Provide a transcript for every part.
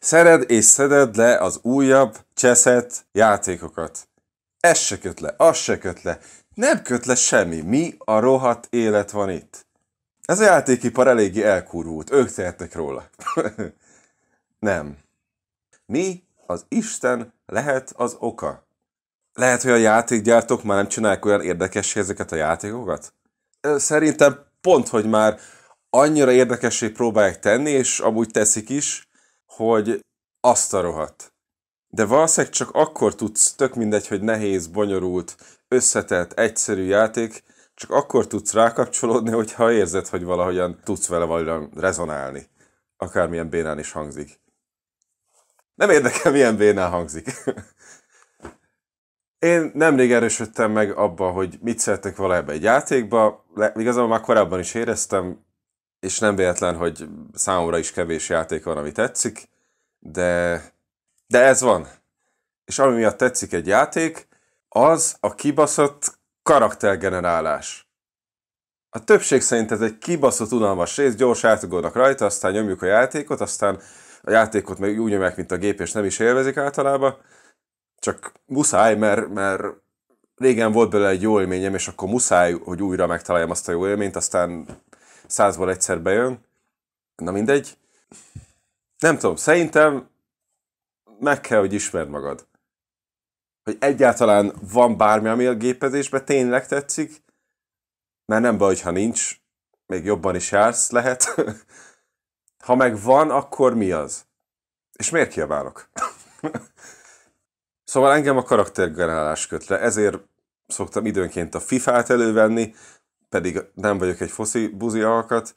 Szeded és szeded le az újabb cseszett játékokat. Ez se köt le, az se köt le. Nem köt le semmi. Mi a rohadt élet van itt? Ez a játékipar eléggé elkurvult. Ők tehetnek róla. Nem. Mi az Isten lehet az oka? Lehet, hogy a játékgyártók már nem csinálják olyan érdekessé ezeket a játékokat? Szerintem pont, hogy már annyira érdekessé próbálják tenni, és amúgy teszik is, hogy azt a rohadt. De valószínűleg csak akkor tudsz, tök mindegy, hogy nehéz, bonyolult, összetett, egyszerű játék, csak akkor tudsz rákapcsolódni, hogyha érzed, hogy valahogyan tudsz vele valahogyan rezonálni. Akármilyen bénán is hangzik. Nem érdekel, milyen bénán hangzik. Én nemrég erősödtem meg abba, hogy mit szeretek vala ebbe egy játékba. Igazából már korábban is éreztem, és nem véletlen, hogy számomra is kevés játék van, ami tetszik, de ez van. És ami miatt tetszik egy játék, az a kibaszott karaktergenerálás. A többség szerint ez egy kibaszott unalmas rész, gyors átugornak rajta, aztán nyomjuk a játékot, aztán a játékot meg úgy nyomják, mint a gép, és nem is élvezik általában. Csak muszáj, mert régen volt belőle egy jó élményem, és akkor muszáj, hogy újra megtaláljam azt a jó élményt, aztán 100-ból egyszer bejön. Na mindegy. Nem tudom, szerintem meg kell, hogy ismerd magad. Hogy egyáltalán van bármi, ami a gépezésben tényleg tetszik, mert nem baj, ha nincs, még jobban is jársz, lehet. Ha meg van, akkor mi az? És miért kiabálok? Szóval engem a karaktergenerálás köt le, ezért szoktam időnként a FIFA-t elővenni, pedig nem vagyok egy foszi buzi alkat.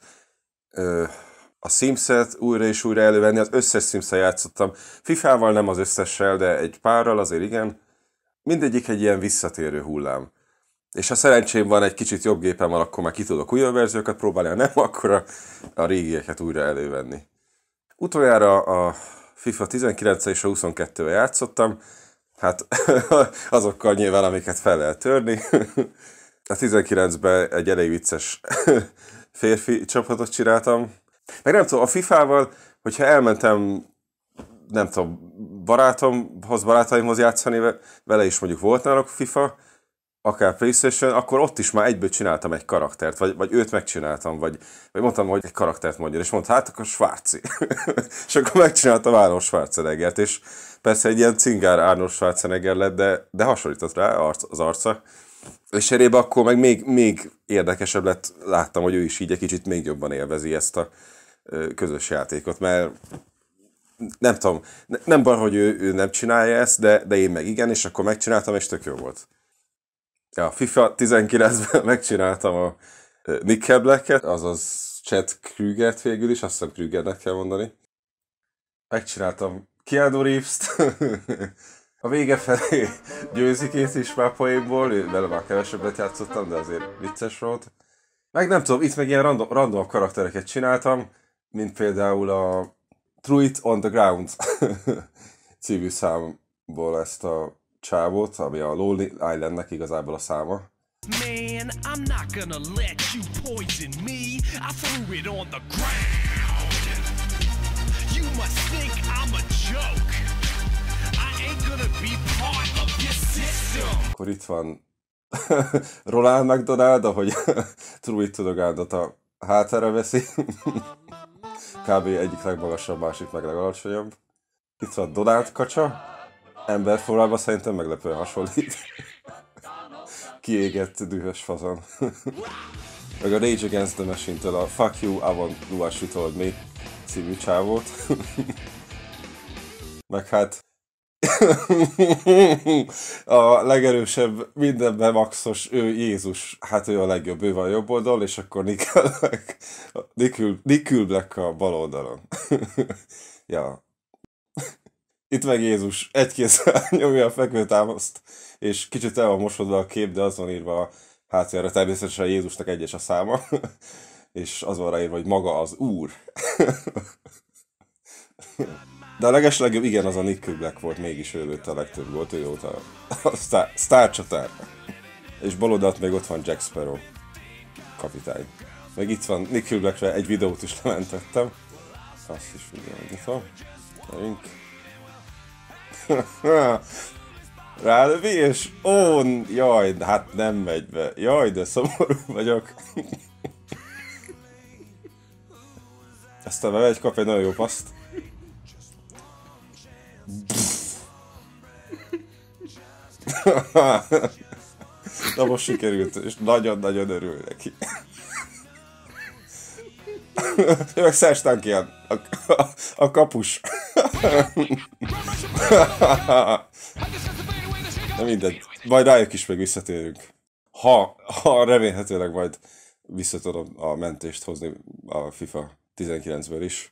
A Sims-et újra és újra elővenni, az összes Sims-el játszottam. FIFA-val nem az összessel, de egy párral azért igen. Mindegyik egy ilyen visszatérő hullám. És ha szerencsém van, egy kicsit jobb gépem van, akkor már ki tudok újabb verziókat próbálni, ha nem, akkor a régieket újra elővenni. Utoljára a FIFA 19 és a 22-vel játszottam, hát azokkal nyilván, amiket fel lehet törni. A 19-ben egy elég vicces férfi csapatot csináltam. Meg nem tudom, a FIFA-val, hogyha elmentem, nem tudom, barátaimhoz játszani, vele is mondjuk volt náluk FIFA, akár PlayStation, akkor ott is már egyből csináltam egy karaktert, vagy őt megcsináltam, vagy mondtam, hogy egy karaktert mondjon, és mondta, hát akkor Schwarzi. És akkor megcsináltam Arnold Schwarzeneggert, és persze egy ilyen cingár Arnold Schwarzenegger lett, de hasonlított rá az arca. És cserébe akkor meg még érdekesebb lett, láttam, hogy ő is így egy kicsit még jobban élvezi ezt a közös játékot, mert nem tudom, nem baj, hogy ő nem csinálja ezt, de én meg igen, és akkor megcsináltam, és tök jó volt. Ja, FIFA 19-ben megcsináltam a Nickel Black-et, azaz Chad Krügert végül is, azt hiszem Krügernek kell mondani. Megcsináltam Keanu Reeves-t, a vége felé győzikét is már poénból, vele már kevesebbet játszottam, de azért vicces volt. Meg nem tudom, itt meg ilyen random karaktereket csináltam, mint például a Truth on the Ground című számból ezt a csávót, ami a Lonely Islandnek igazából a száma. Man, I'm not gonna let you poison me. I threw it on the ground. You must think I'm a joke. I ain't gonna be part of your system. Akkor itt van Ronald McDonald, ahogy Truth to the Groundot a hátára veszi. Kb. Egyik legmagasabb, másik meg legalacsonyabb. Itt van Donald kacsa. Emberformában szerintem meglepően hasonlít. Kiégett dühös fazon. Meg a Rage Against the Machine-től a Fuck You, I want do what you told me című csávót. Meg hát a legerősebb, mindenben maxos, ő Jézus, hát ő a legjobb, ő van a jobb oldalon, és akkor Nickel Black a bal oldalon. Ja. Itt meg Jézus egy kézzel nyomja a fekvőtámaszt, és kicsit el van mosodva a kép, de az van írva a háttérre, természetesen a Jézusnak egyes a száma, és az van ráírva, hogy maga az Úr. De a legeslegjobb, igen, az a Nickel Black volt, mégis ő lőtte a legtöbb gólt, ő volt a sztárcsatár. És bal oldalt még ott van Jack Sparrow, kapitány. Meg itt van Nickel Blackre egy videót is lementettem. Azt is figyelni, Gyerünk. Rálövi, és jaj, hát nem megy be. Jaj, de szomorú vagyok. Aztán megy, kap egy nagyon jó paszt. Na most sikerült, és nagyon-nagyon örül neki. Ő meg Szerstánk ilyen, a kapus. Na mindegy, majd rájuk is meg visszatérünk. Ha remélhetőleg majd visszatudom a mentést hozni a FIFA 19-ből is.